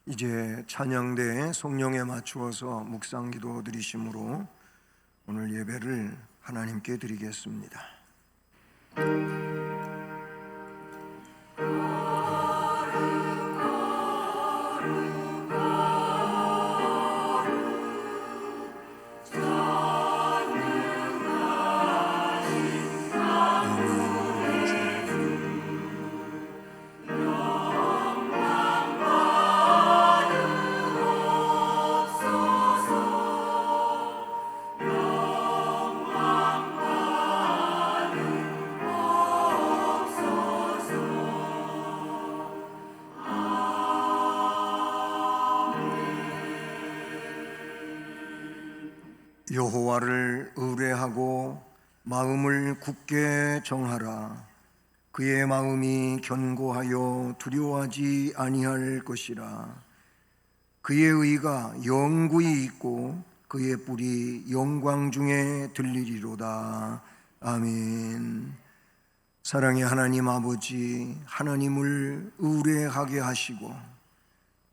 이제 찬양대의 성령에 맞추어서 묵상기도 드리심으로 오늘 예배를 하나님께 드리겠습니다. 여호와를 의뢰하고 마음을 굳게 정하라. 그의 마음이 견고하여 두려워하지 아니할 것이라. 그의 의가 영구히 있고 그의 뿔이 영광 중에 들리리로다. 아멘. 사랑의 하나님 아버지, 하나님을 의뢰하게 하시고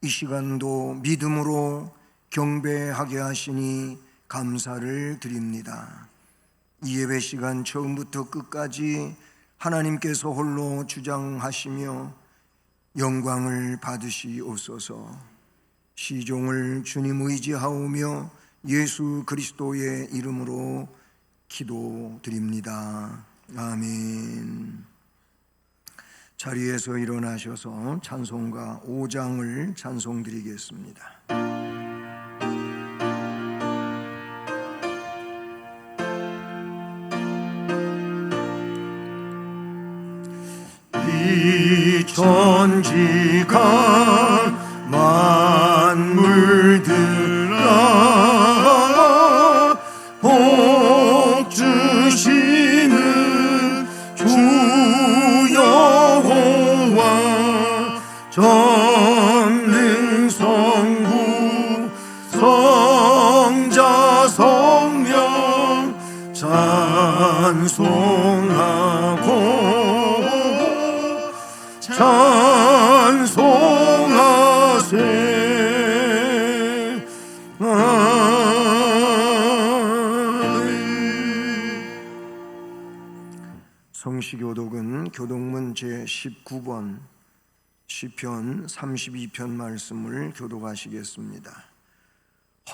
이 시간도 믿음으로 경배하게 하시니 감사를 드립니다. 이 예배 시간 처음부터 끝까지 하나님께서 홀로 주장하시며 영광을 받으시옵소서. 시종을 주님 의지하오며 예수 그리스도의 이름으로 기도드립니다. 아멘. 자리에서 일어나셔서 찬송가 5장을 찬송드리겠습니다. 이 천지가 만물들아 복 주시는 주 여호와 전능성부 성자 성령 찬송하고 찬송하세. 성시교독은 교독문 제19번 시편 32편 말씀을 교독하시겠습니다.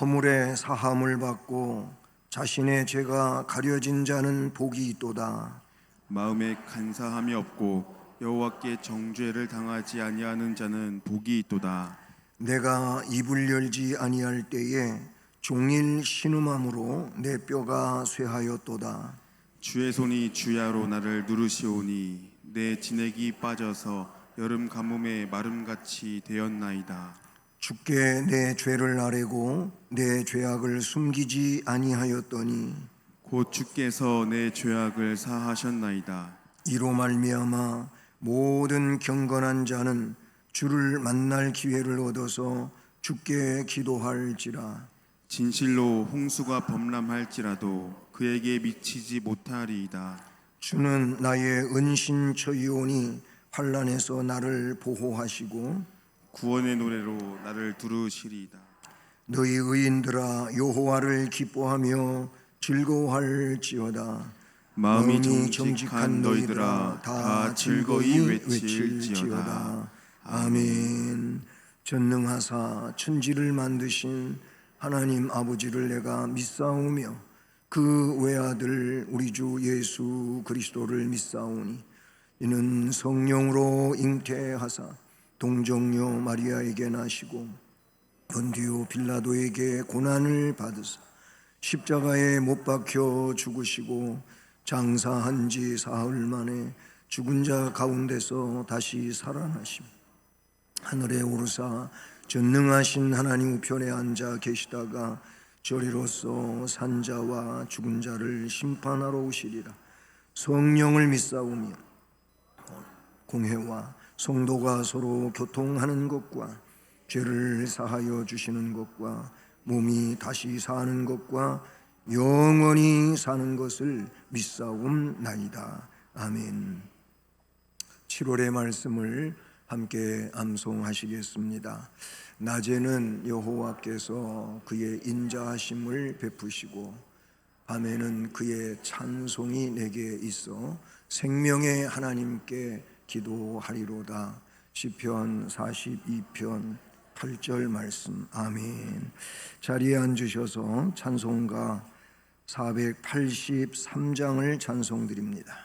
허물의 사함을 받고 자신의 죄가 가려진 자는 복이 있도다. 마음에 간사함이 없고 여호와께 정죄를 당하지 아니하는 자는 복이 있도다. 내가 입을 열지 아니할 때에 종일 신음함으로 내 뼈가 쇠하였도다. 주의 손이 주야로 나를 누르시오니 내 진액이 빠져서 여름 가뭄에 마름같이 되었나이다. 주께 내 죄를 아뢰고 내 죄악을 숨기지 아니하였더니 곧 주께서 내 죄악을 사하셨나이다. 이로 말미암아 모든 경건한 자는 주를 만날 기회를 얻어서 주께 기도할지라. 진실로 홍수가 범람할지라도 그에게 미치지 못하리이다. 주는 나의 은신처이오니 환난에서 나를 보호하시고 구원의 노래로 나를 두르시리이다. 너희 의인들아 여호와를 기뻐하며 즐거워할지어다. 마음이 정직한 너희들아 다 즐거이 외칠지어다. 아멘. 전능하사 천지를 만드신 하나님 아버지를 내가 믿사오며 그 외아들 우리 주 예수 그리스도를 믿사오니 이는 성령으로 잉태하사 동정녀 마리아에게 나시고 본디오 빌라도에게 고난을 받으사 십자가에 못 박혀 죽으시고 장사한 지 사흘 만에 죽은 자 가운데서 다시 살아나심 하늘에 오르사 전능하신 하나님 우편에 앉아 계시다가 저리로서 산자와 죽은 자를 심판하러 오시리라. 성령을 믿사오며 공회와 성도가 서로 교통하는 것과 죄를 사하여 주시는 것과 몸이 다시 사는 것과 영원히 사는 것을 믿사옵나이다. 아멘. 7월의 말씀을 함께 암송하시겠습니다. 낮에는 여호와께서 그의 인자하심을 베푸시고 밤에는 그의 찬송이 내게 있어 생명의 하나님께 기도하리로다. 시편 42편 8절 말씀. 아멘. 자리에 앉으셔서 찬송가 483장을 찬송드립니다.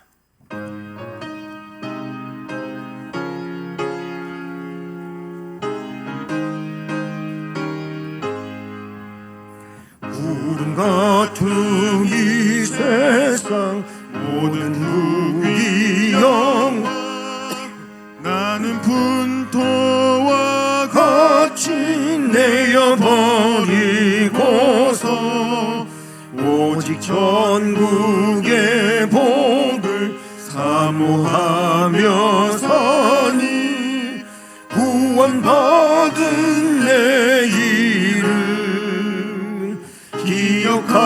구름 같은 이 세상 모든 무기영 나는 분토와 같이 내어버리고서 오직 전국의 복을 사모하며 사니 구원받은 내 이름 기억하옵소서.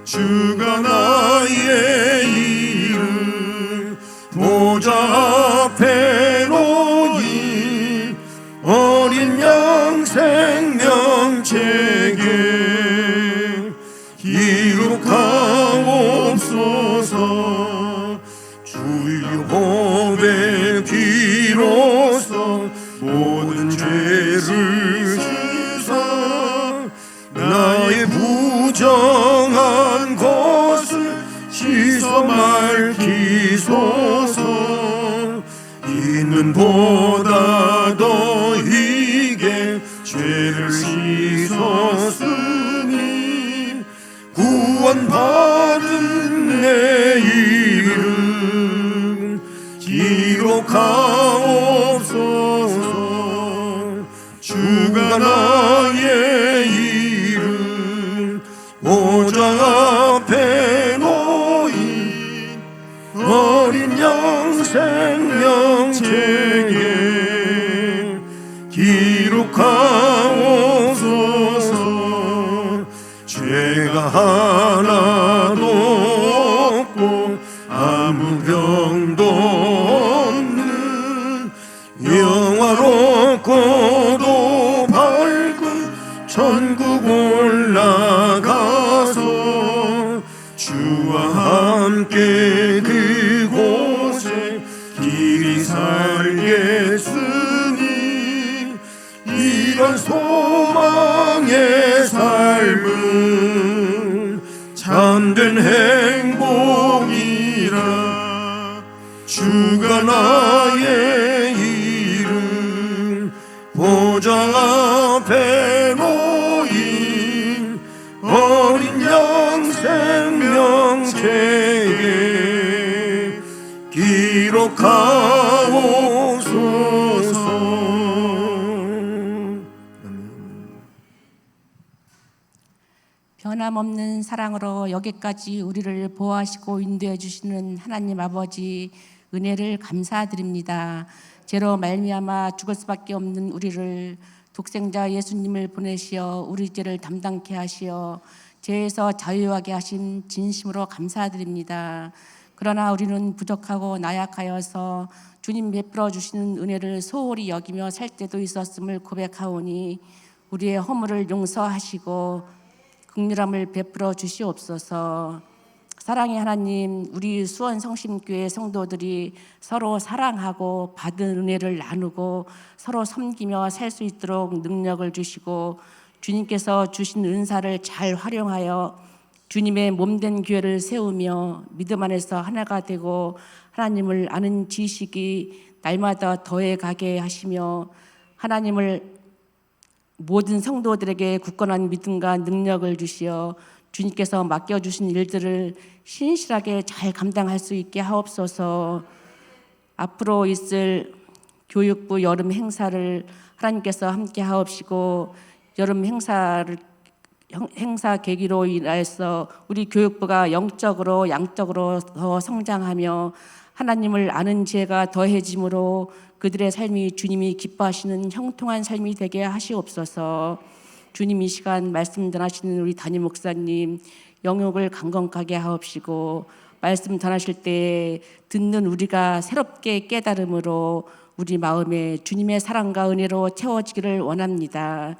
주가 나의 이름 보좌 앞에 놓이 어린 양 생명책에 기록하옵소서. 주의 호흡에 비로소 모든 죄를 씻어 나의 부정한 것을 씻어 맑히소서. 있는 보다 더 희게 죄를 씻었으니 구원받은 내 이름 기록하옵소서. 주가 나의 이름 보좌 앞에 놓인 어린 양 생명책에 기록하옵소서. 죄가 하나도 없고 아무 병도 없는 영화롭고도 밝은 천국 올라가서 주와 함께 그곳에 길이 살겠으니 이런 소망의 삶은 참된 행복이라. 주가 나의 이름 보좌 앞에 놓인 어린 양 생명책에 기록하옵소서. 변함없는 사랑으로 여기까지 우리를 보호하시고 인도해 주시는 하나님 아버지 은혜를 감사드립니다. 죄로 말미암아 죽을 수밖에 없는 우리를 독생자 예수님을 보내시어 우리 죄를 담당케 하시어 죄에서 자유하게 하신 진심으로 감사드립니다. 그러나 우리는 부족하고 나약하여서 주님 베풀어 주시는 은혜를 소홀히 여기며 살 때도 있었음을 고백하오니 우리의 허물을 용서하시고 긍휼함을 베풀어 주시옵소서. 사랑의 하나님, 우리 수원 성심교회 성도들이 서로 사랑하고 받은 은혜를 나누고 서로 섬기며 살 수 있도록 능력을 주시고 주님께서 주신 은사를 잘 활용하여 주님의 몸된 교회를 세우며 믿음 안에서 하나가 되고 하나님을 아는 지식이 날마다 더해가게 하시며 하나님을 모든 성도들에게 굳건한 믿음과 능력을 주시어 주님께서 맡겨주신 일들을 신실하게 잘 감당할 수 있게 하옵소서. 앞으로 있을 교육부 여름 행사를 하나님께서 함께 하옵시고 여름 행사 계기로 인하여서 우리 교육부가 영적으로 양적으로 더 성장하며 하나님을 아는 지혜가 더해짐으로 그들의 삶이 주님이 기뻐하시는 형통한 삶이 되게 하시옵소서. 주님, 이 시간 말씀 전하시는 우리 담임 목사님 영역을 강건하게 하옵시고 말씀 전하실 때 듣는 우리가 새롭게 깨달음으로 우리 마음에 주님의 사랑과 은혜로 채워지기를 원합니다.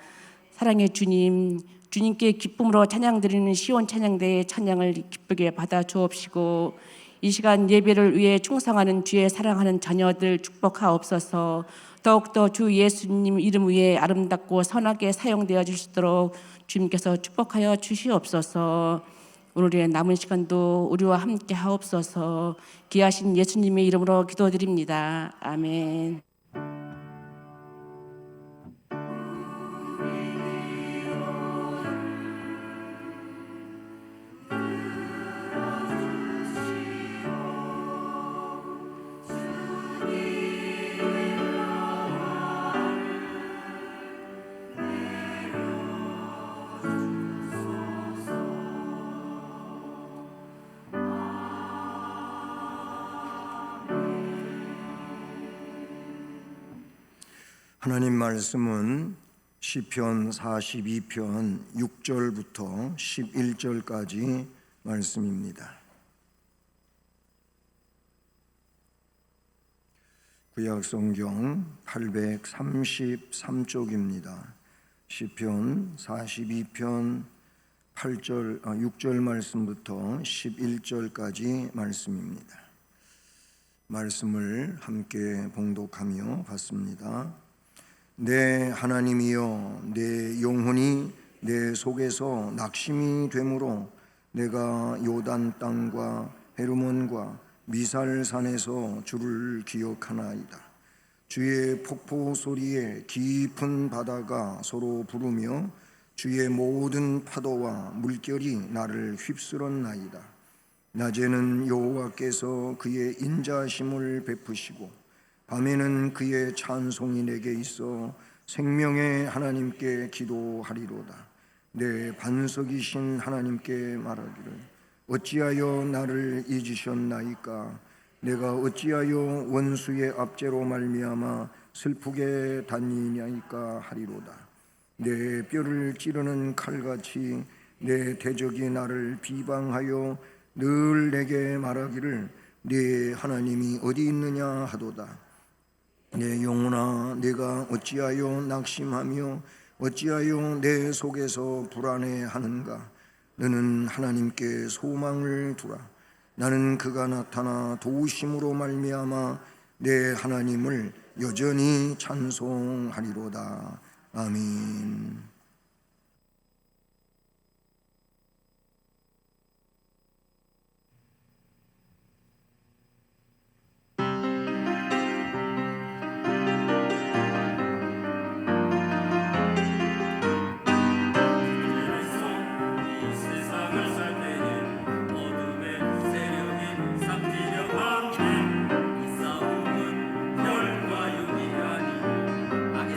사랑의 주님, 주님께 기쁨으로 찬양드리는 시온 찬양대의 찬양을 기쁘게 받아 주옵시고 이 시간 예배를 위해 충성하는 주의 사랑하는 자녀들 축복하옵소서. 더욱더 주 예수님 이름 위에 아름답고 선하게 사용되어 주시도록 주님께서 축복하여 주시옵소서. 오늘의 남은 시간도 우리와 함께 하옵소서. 귀하신 예수님의 이름으로 기도드립니다. 아멘. 하나님 말씀은 시편 42편 6절부터 11절까지 말씀입니다. 구약성경 833쪽입니다. 시편 42편 6절 말씀부터 11절까지 말씀입니다. 말씀을 함께 봉독하며 받습니다. 내 하나님이여, 내 영혼이 내 속에서 낙심이 되므로 내가 요단 땅과 헤르몬과 미살산에서 주를 기억하나이다. 주의 폭포 소리에 깊은 바다가 서로 부르며 주의 모든 파도와 물결이 나를 휩쓸었나이다. 낮에는 여호와께서 그의 인자심을 베푸시고 밤에는 그의 찬송이 내게 있어 생명의 하나님께 기도하리로다. 내 반석이신 하나님께 말하기를 어찌하여 나를 잊으셨나이까. 내가 어찌하여 원수의 압제로 말미암아 슬프게 다니냐이까 하리로다. 내 뼈를 찌르는 칼같이 내 대적이 나를 비방하여 늘 내게 말하기를 네 하나님이 어디 있느냐 하도다. 내 영혼아, 내가 어찌하여 낙심하며 어찌하여 내 속에서 불안해하는가. 너는 하나님께 소망을 두라. 나는 그가 나타나 도우심으로 말미암아 내 하나님을 여전히 찬송하리로다. 아멘.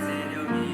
세력이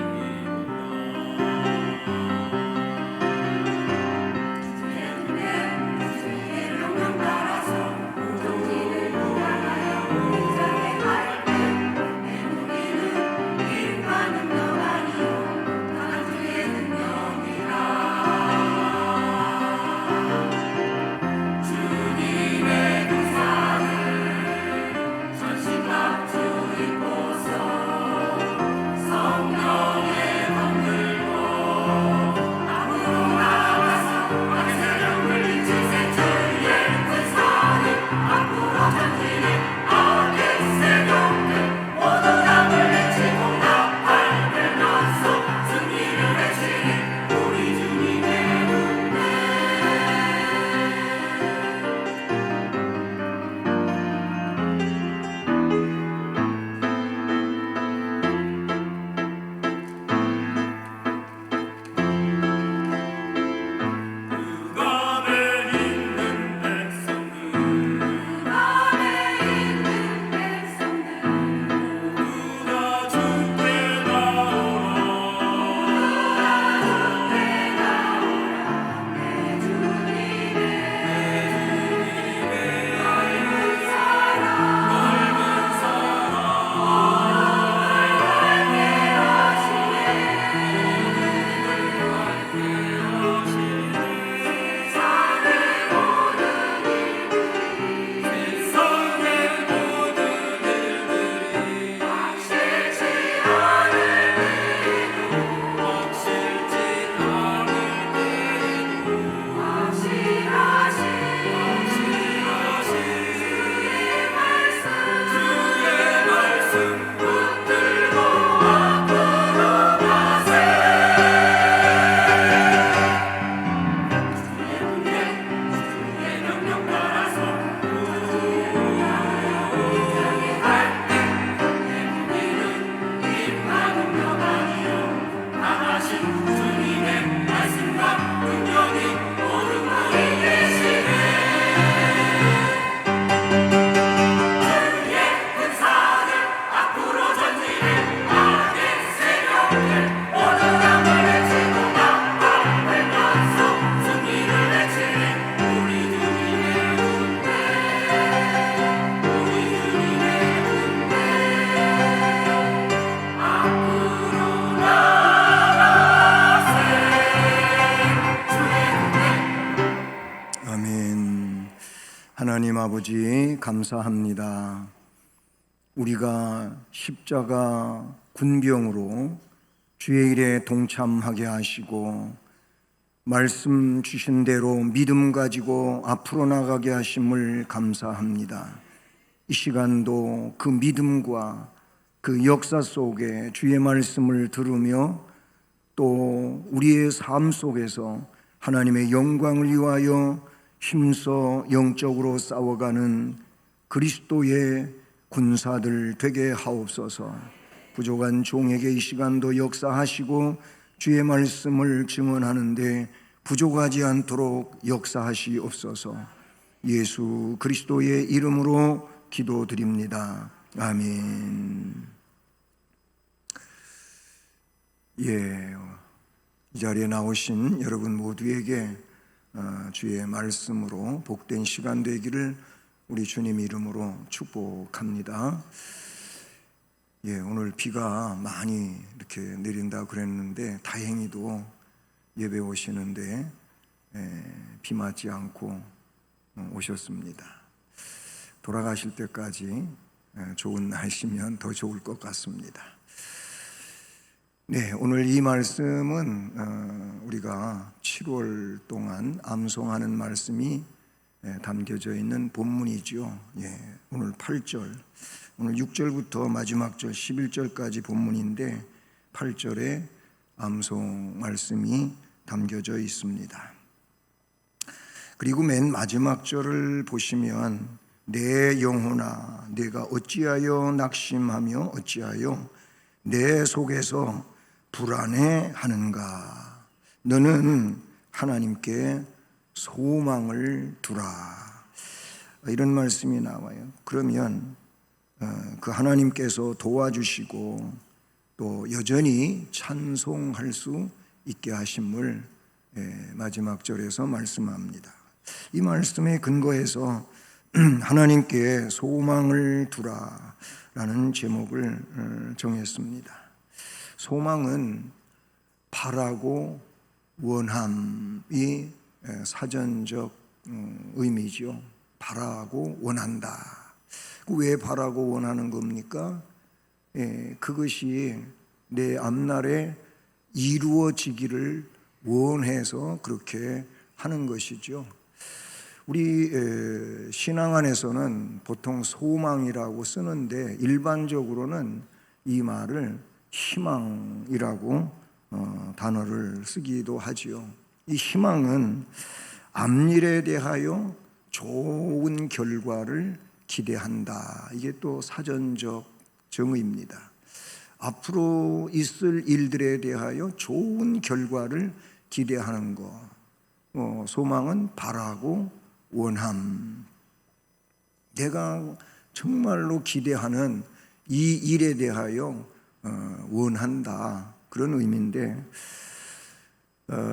하나님 아버지 감사합니다. 우리가 십자가 군병으로 주의 일에 동참하게 하시고 말씀 주신 대로 믿음 가지고 앞으로 나가게 하심을 감사합니다. 이 시간도 그 믿음과 그 역사 속에 주의 말씀을 들으며 또 우리의 삶 속에서 하나님의 영광을 위하여 힘써 영적으로 싸워가는 그리스도의 군사들 되게 하옵소서. 부족한 종에게 이 시간도 역사하시고 주의 말씀을 증언하는데 부족하지 않도록 역사하시옵소서. 예수 그리스도의 이름으로 기도드립니다. 아멘. 이 자리에 나오신 여러분 모두에게 주의 말씀으로 복된 시간 되기를 우리 주님 이름으로 축복합니다. 오늘 비가 많이 이렇게 내린다 그랬는데 다행히도 예배 오시는데 비 맞지 않고 오셨습니다. 돌아가실 때까지 좋은 날씨면 더 좋을 것 같습니다. 오늘 이 말씀은 우리가 7월 동안 암송하는 말씀이 담겨져 있는 본문이죠. 오늘 8절, 오늘 6절부터 마지막 절 11절까지 본문인데 8절에 암송 말씀이 담겨져 있습니다. 그리고 맨 마지막 절을 보시면 내 영혼아 내가 어찌하여 낙심하며 어찌하여 내 속에서 불안해하는가. 너는 하나님께 소망을 두라. 이런 말씀이 나와요. 그러면 그 하나님께서 도와주시고 또 여전히 찬송할 수 있게 하심을 마지막 절에서 말씀합니다. 이 말씀에 근거해서 하나님께 소망을 두라라는 제목을 정했습니다. 소망은 바라고 원함이 사전적 의미죠. 바라고 원한다. 왜 바라고 원하는 겁니까? 그것이 내 앞날에 이루어지기를 원해서 그렇게 하는 것이죠. 우리 신앙 안에서는 보통 소망이라고 쓰는데 일반적으로는 이 말을 희망이라고 단어를 쓰기도 하지요. 이 희망은 앞일에 대하여 좋은 결과를 기대한다. 이게 또 사전적 정의입니다. 앞으로 있을 일들에 대하여 좋은 결과를 기대하는 것. 소망은 바라고 원함. 내가 정말로 기대하는 이 일에 대하여 원한다. 그런 의미인데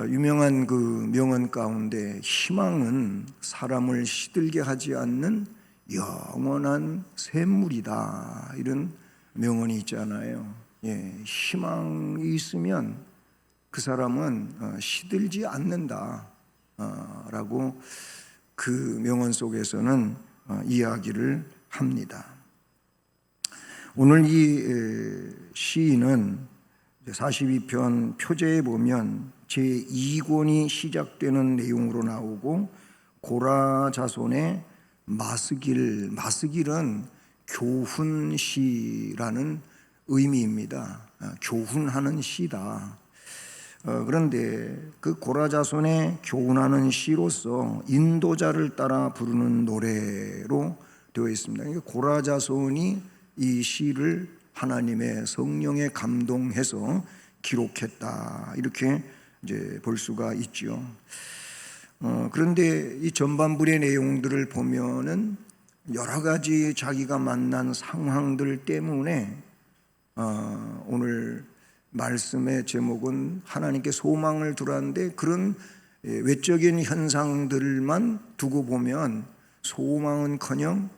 유명한 그 명언 가운데 희망은 사람을 시들게 하지 않는 영원한 샘물이다. 이런 명언이 있잖아요. 희망이 있으면 그 사람은 시들지 않는다. 라고 그 명언 속에서는 이야기를 합니다. 오늘 이 시인은 42편 표제에 보면 제2권이 시작되는 내용으로 나오고 고라 자손의 마스길은 교훈시라는 의미입니다. 교훈하는 시다. 그런데 그 고라 자손의 교훈하는 시로서 인도자를 따라 부르는 노래로 되어 있습니다. 고라 자손이 이 시를 하나님의 성령에 감동해서 기록했다. 이렇게 이제 볼 수가 있죠. 그런데 이 전반부의 내용들을 보면은 여러 가지 자기가 만난 상황들 때문에 오늘 말씀의 제목은 하나님께 소망을 두라는데 그런 외적인 현상들만 두고 보면 소망은커녕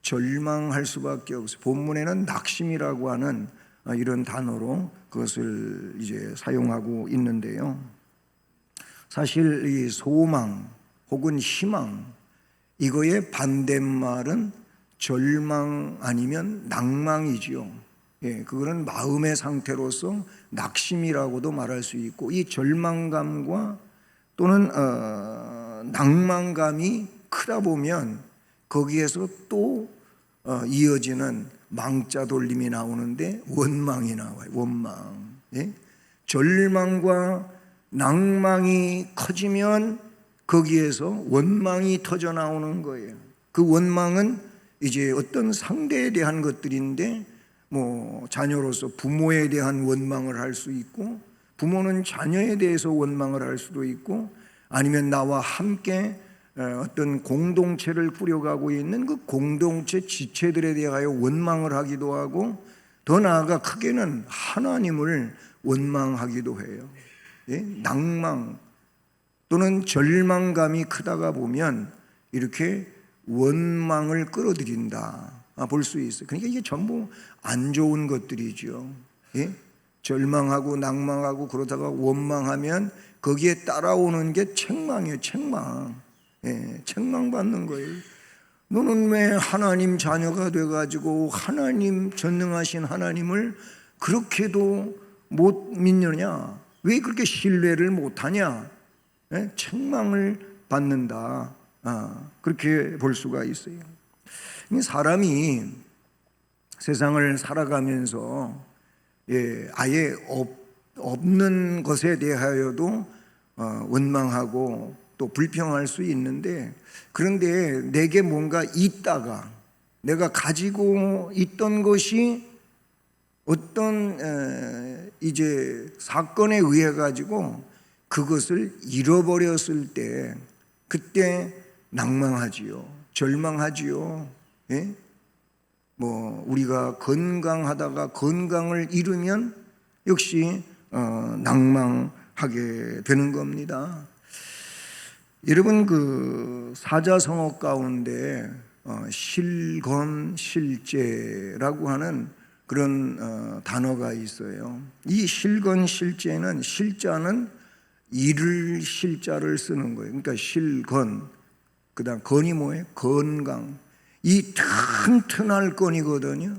절망할 수밖에 없어요. 본문에는 낙심이라고 하는 이런 단어로 그것을 이제 사용하고 있는데요. 사실 이 소망 혹은 희망 이거의 반대말은 절망 아니면 낭망이지요. 예, 그거는 마음의 상태로서 낙심이라고도 말할 수 있고, 이 절망감과 또는 낭만감이 크다 보면 거기에서 또 이어지는 망자 돌림이 나오는데 원망이 나와요. 원망. 예? 절망과 낭망이 커지면 거기에서 원망이 터져 나오는 거예요. 그 원망은 이제 어떤 상대에 대한 것들인데, 뭐 자녀로서 부모에 대한 원망을 할 수 있고, 부모는 자녀에 대해서 원망을 할 수도 있고, 아니면 나와 함께 어떤 공동체를 꾸려가고 있는 그 공동체 지체들에 대하여 원망을 하기도 하고, 더 나아가 크게는 하나님을 원망하기도 해요. 예? 낭망 또는 절망감이 크다가 보면 이렇게 원망을 끌어들인다 볼 수 있어요. 그러니까 이게 전부 안 좋은 것들이죠. 예? 절망하고 낭망하고 그러다가 원망하면 거기에 따라오는 게 책망이에요. 책망. 예, 책망받는 거예요. 너는 왜 하나님 자녀가 돼가지고 하나님, 전능하신 하나님을 그렇게도 못 믿느냐? 왜 그렇게 신뢰를 못하냐? 예? 책망을 받는다. 그렇게 볼 수가 있어요. 사람이 세상을 살아가면서 아예 없는 것에 대하여도 원망하고 또 불평할 수 있는데, 그런데 내게 뭔가 있다가 내가 가지고 있던 것이 어떤 이제 사건에 의해 가지고 그것을 잃어버렸을 때 그때 낭망하지요. 절망하지요. 예? 뭐 우리가 건강하다가 건강을 잃으면 역시 낭망하게 되는 겁니다. 여러분, 그 사자성어 가운데 실건실제라고 하는 그런 단어가 있어요. 이 실건실제는, 실자는 이를 실자를 쓰는 거예요. 그러니까 실건, 그 다음 건이 뭐예요? 건강. 이 튼튼할 건이거든요.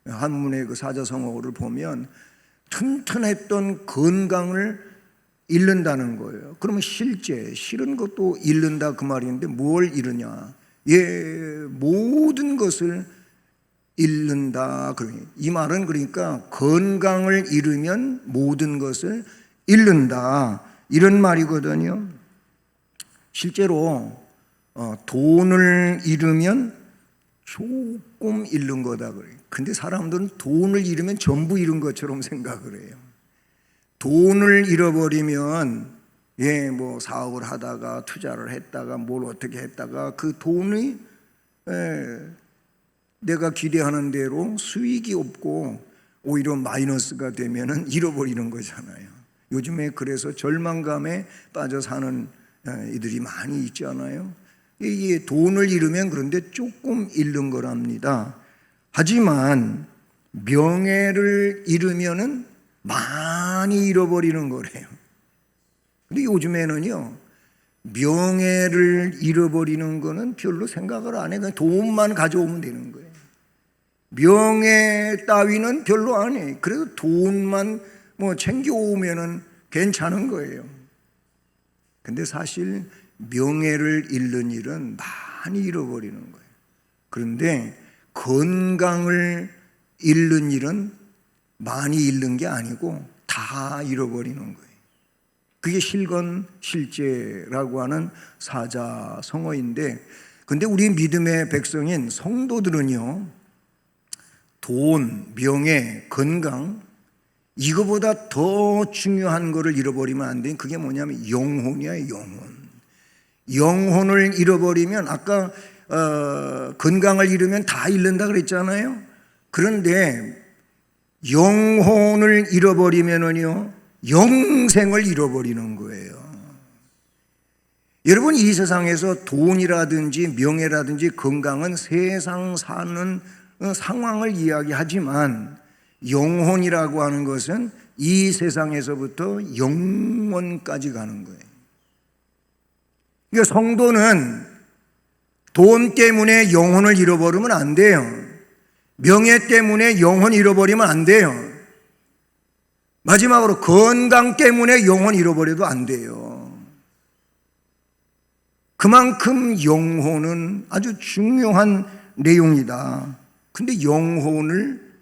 한문의 그 사자성어를 보면 튼튼했던 건강을 잃는다는 거예요. 그러면 실제, 실은 것도 잃는다 그 말인데 뭘 잃으냐? 모든 것을 잃는다. 이 말은 그러니까 건강을 잃으면 모든 것을 잃는다, 이런 말이거든요. 실제로 돈을 잃으면 조금 잃는 거다 그래요. 근데 사람들은 돈을 잃으면 전부 잃은 것처럼 생각을 해요. 돈을 잃어버리면 뭐 사업을 하다가 투자를 했다가 뭘 어떻게 했다가 그 돈이 내가 기대하는 대로 수익이 없고 오히려 마이너스가 되면은 잃어버리는 거잖아요. 요즘에 그래서 절망감에 빠져 사는 이들이 많이 있잖아요. 이게 돈을 잃으면 그런데 조금 잃는 거랍니다. 하지만 명예를 잃으면은 많이 잃어버리는 거래요. 근데 요즘에는요, 명예를 잃어버리는 거는 별로 생각을 안 해. 그냥 돈만 가져오면 되는 거예요. 명예 따위는 별로 안 해. 그래도 돈만 뭐 챙겨오면은 괜찮은 거예요. 근데 사실 명예를 잃는 일은 많이 잃어버리는 거예요. 그런데 건강을 잃는 일은 많이 잃는 게 아니고 다 잃어버리는 거예요. 그게 실건실제라고 하는 사자성어인데, 근데 우리 믿음의 백성인 성도들은요, 돈, 명예, 건강, 이거보다 더 중요한 거를 잃어버리면 안 돼. 그게 뭐냐면 영혼이야, 영혼. 영혼을 잃어버리면, 아까 건강을 잃으면 다 잃는다 그랬잖아요. 그런데 영혼을 잃어버리면은요, 영생을 잃어버리는 거예요. 여러분, 이 세상에서 돈이라든지 명예라든지 건강은 세상 사는 상황을 이야기하지만, 영혼이라고 하는 것은 이 세상에서부터 영원까지 가는 거예요. 그러니까 성도는 돈 때문에 영혼을 잃어버리면 안 돼요. 명예 때문에 영혼 잃어버리면 안 돼요. 마지막으로 건강 때문에 영혼 잃어버려도 안 돼요. 그만큼 영혼은 아주 중요한 내용이다. 근데 영혼을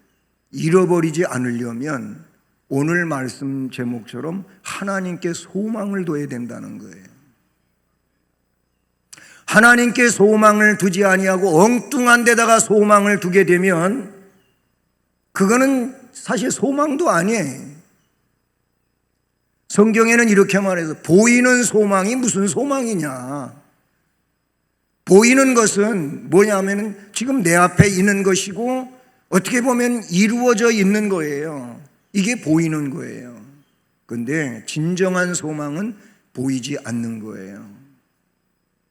잃어버리지 않으려면 오늘 말씀 제목처럼 하나님께 소망을 둬야 된다는 거예요. 하나님께 소망을 두지 아니하고 엉뚱한 데다가 소망을 두게 되면 그거는 사실 소망도 아니에요. 성경에는 이렇게 말해서 보이는 소망이 무슨 소망이냐. 보이는 것은 뭐냐면 지금 내 앞에 있는 것이고 어떻게 보면 이루어져 있는 거예요. 이게 보이는 거예요. 그런데 진정한 소망은 보이지 않는 거예요.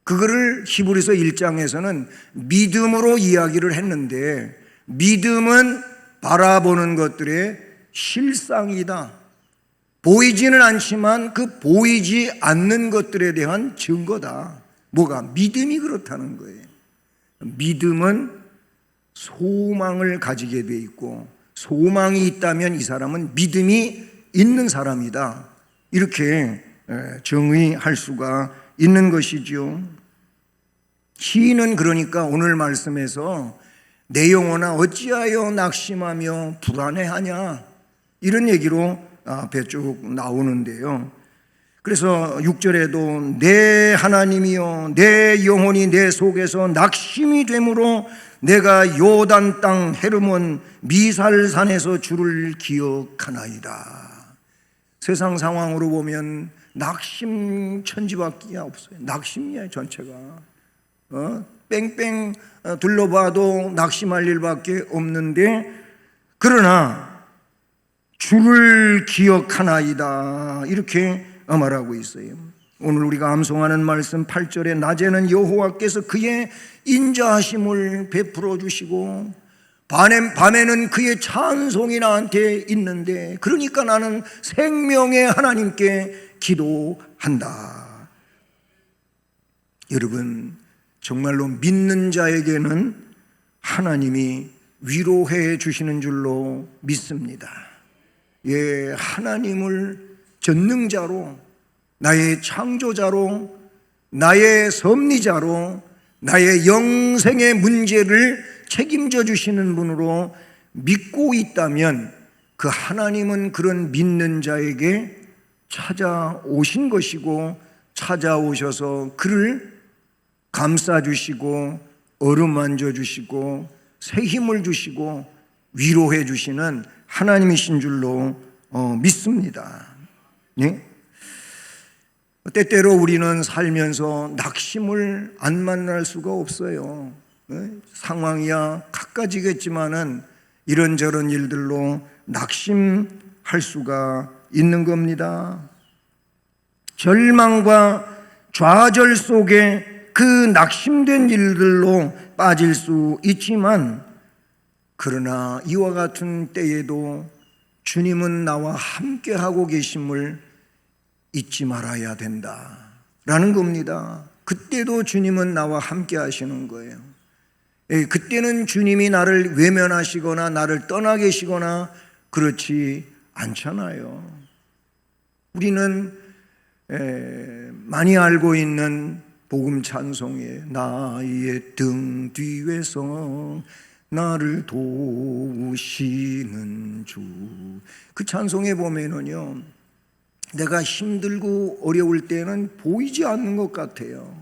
그거를 히브리서 1장에서는 믿음으로 이야기를 했는데 믿음은 바라보는 것들의 실상이다. 보이지는 않지만 그 보이지 않는 것들에 대한 증거다. 뭐가? 믿음이 그렇다는 거예요. 믿음은 소망을 가지게 돼 있고 소망이 있다면 이 사람은 믿음이 있는 사람이다. 이렇게 정의할 수가 있는 것이죠. 시인은 그러니까 오늘 말씀에서 내 영혼아 어찌하여 낙심하며 불안해하냐 이런 얘기로 앞에 쭉 나오는데요. 그래서 6절에도 내 하나님이여 내 영혼이 내 속에서 낙심이 되므로 내가 요단 땅 헤르몬 미살산에서 주를 기억하나이다. 세상 상황으로 보면 낙심 천지밖에 없어요. 낙심이야 전체가. 뺑뺑 둘러봐도 낙심할 일밖에 없는데 그러나 주를 기억하나이다 이렇게 말하고 있어요. 오늘 우리가 암송하는 말씀 8절에 낮에는 여호와께서 그의 인자하심을 베풀어 주시고 밤에는 그의 찬송이 나한테 있는데 그러니까 나는 생명의 하나님께 기도한다. 여러분 정말로 믿는 자에게는 하나님이 위로해 주시는 줄로 믿습니다. 예, 하나님을 전능자로 나의 창조자로 나의 섭리자로 나의 영생의 문제를 책임져 주시는 분으로 믿고 있다면 그 하나님은 그런 믿는 자에게 찾아오신 것이고 찾아오셔서 그를 감싸주시고 어루만져 주시고 새 힘을 주시고 위로해 주시는 하나님이신 줄로 믿습니다. 예? 때때로 우리는 살면서 낙심을 안 만날 수가 없어요. 상황이야 갖가지겠지만은 이런저런 일들로 낙심할 수가 있는 겁니다. 절망과 좌절 속에 그 낙심된 일들로 빠질 수 있지만 그러나 이와 같은 때에도 주님은 나와 함께하고 계심을 잊지 말아야 된다라는 겁니다. 그때도 주님은 나와 함께 하시는 거예요. 그때는 주님이 나를 외면하시거나 나를 떠나 계시거나 그렇지 않잖아요. 우리는 많이 알고 있는 복음 찬송에 나의 등 뒤에서 나를 도우시는 주, 그 찬송에 보면은요 내가 힘들고 어려울 때는 보이지 않는 것 같아요.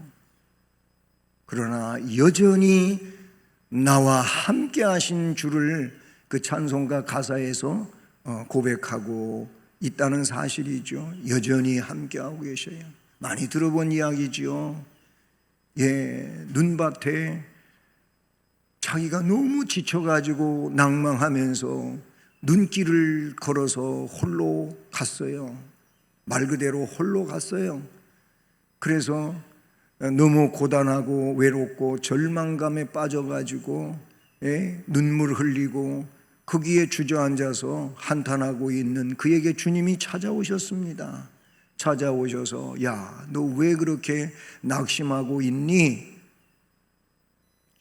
그러나 여전히 나와 함께 하신 주를 그 찬송가 가사에서 고백하고 있다는 사실이죠. 여전히 함께하고 계셔요. 많이 들어본 이야기죠. 예, 눈밭에 자기가 너무 지쳐가지고 낭망하면서 눈길을 걸어서 홀로 갔어요. 말 그대로 홀로 갔어요. 그래서 너무 고단하고 외롭고 절망감에 빠져가지고 눈물 흘리고 거기에 주저앉아서 한탄하고 있는 그에게 주님이 찾아오셨습니다. 찾아오셔서 야, 너 왜 그렇게 낙심하고 있니?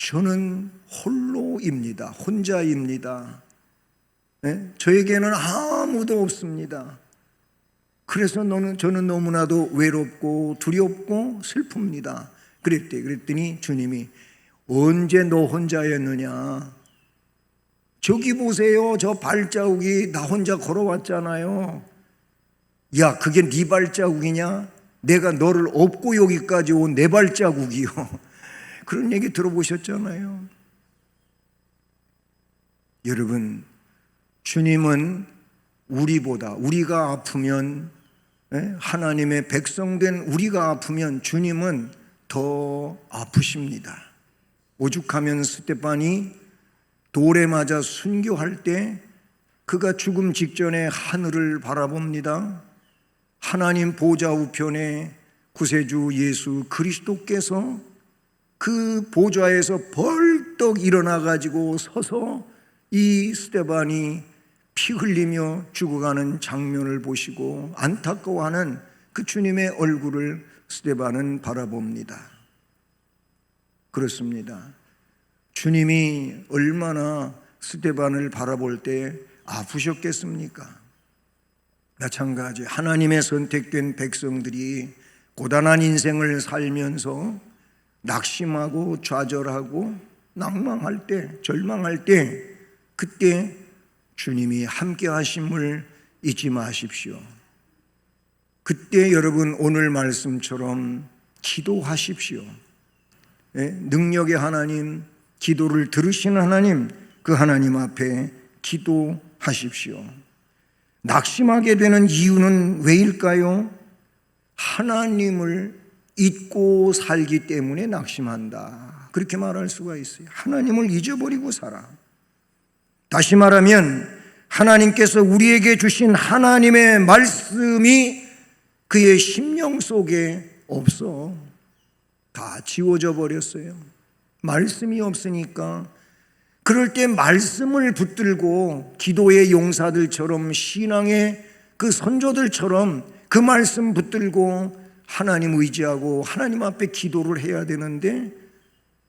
저는 홀로입니다. 혼자입니다. 저에게는 아무도 없습니다. 그래서 저는 너무나도 외롭고 두렵고 슬픕니다. 그랬더니 주님이 언제 너 혼자였느냐? 저기 보세요. 저 발자국이 나 혼자 걸어왔잖아요. 야, 그게 네 발자국이냐? 내가 너를 업고 여기까지 온 내 발자국이요. 그런 얘기 들어보셨잖아요. 여러분, 주님은 우리가 아프면, 하나님의 백성된 우리가 아프면 주님은 더 아프십니다. 오죽하면 스데반이 돌에 맞아 순교할 때 그가 죽음 직전에 하늘을 바라봅니다. 하나님 보좌 우편에 구세주 예수 그리스도께서 그 보좌에서 벌떡 일어나 가지고 서서 이 스데반이 피 흘리며 죽어가는 장면을 보시고 안타까워하는 그 주님의 얼굴을 스데반은 바라봅니다. 그렇습니다. 주님이 얼마나 스데반을 바라볼 때 아프셨겠습니까? 마찬가지 하나님의 선택된 백성들이 고단한 인생을 살면서 낙심하고 좌절하고 낭망할 때, 절망할 때, 그때 주님이 함께 하심을 잊지 마십시오. 그때 여러분 오늘 말씀처럼 기도하십시오. 능력의 하나님, 기도를 들으시는 하나님, 그 하나님 앞에 기도하십시오. 낙심하게 되는 이유는 왜일까요? 하나님을 잊고 살기 때문에 낙심한다. 그렇게 말할 수가 있어요. 하나님을 잊어버리고 살아. 다시 말하면 하나님께서 우리에게 주신 하나님의 말씀이 그의 심령 속에 없어. 다 지워져 버렸어요. 말씀이 없으니까 그럴 때 말씀을 붙들고 기도의 용사들처럼 신앙의 그 선조들처럼 그 말씀 붙들고 하나님 의지하고 하나님 앞에 기도를 해야 되는데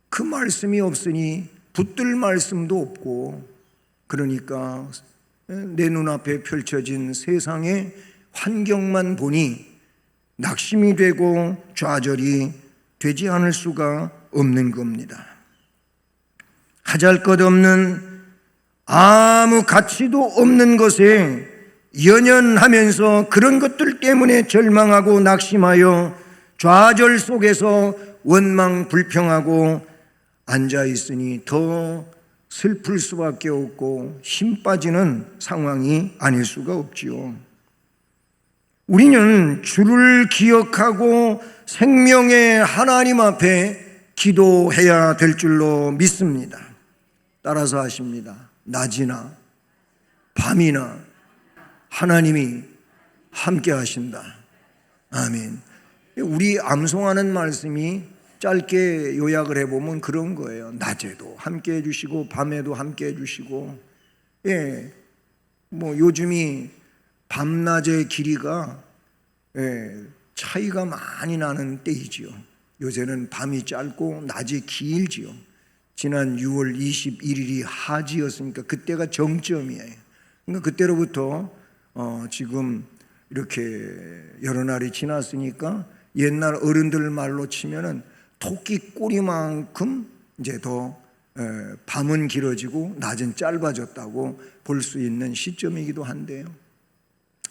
그 말씀이 없으니 붙들 말씀도 없고 그러니까 내 눈앞에 펼쳐진 세상의 환경만 보니 낙심이 되고 좌절이 되지 않을 수가 없는 겁니다. 하잘것없는 아무 가치도 없는 것에 연연하면서 그런 것들 때문에 절망하고 낙심하여 좌절 속에서 원망 불평하고 앉아 있으니 더 슬플 수밖에 없고 힘 빠지는 상황이 아닐 수가 없지요. 우리는 주를 기억하고 생명의 하나님 앞에 기도해야 될 줄로 믿습니다. 따라서 하십니다. 낮이나 밤이나 하나님이 함께 하신다. 아멘. 우리 암송하는 말씀이 짧게 요약을 해보면 그런 거예요. 낮에도 함께 해주시고 밤에도 함께 해주시고, 요즘이 밤낮의 길이가 차이가 많이 나는 때이지요. 요새는 밤이 짧고 낮이 길지요. 지난 6월 21일이 하지였으니까 그때가 정점이에요. 그러니까 그때로부터 지금 이렇게 여러 날이 지났으니까 옛날 어른들 말로 치면은 토끼 꼬리만큼 이제 더 밤은 길어지고 낮은 짧아졌다고 볼 수 있는 시점이기도 한데요.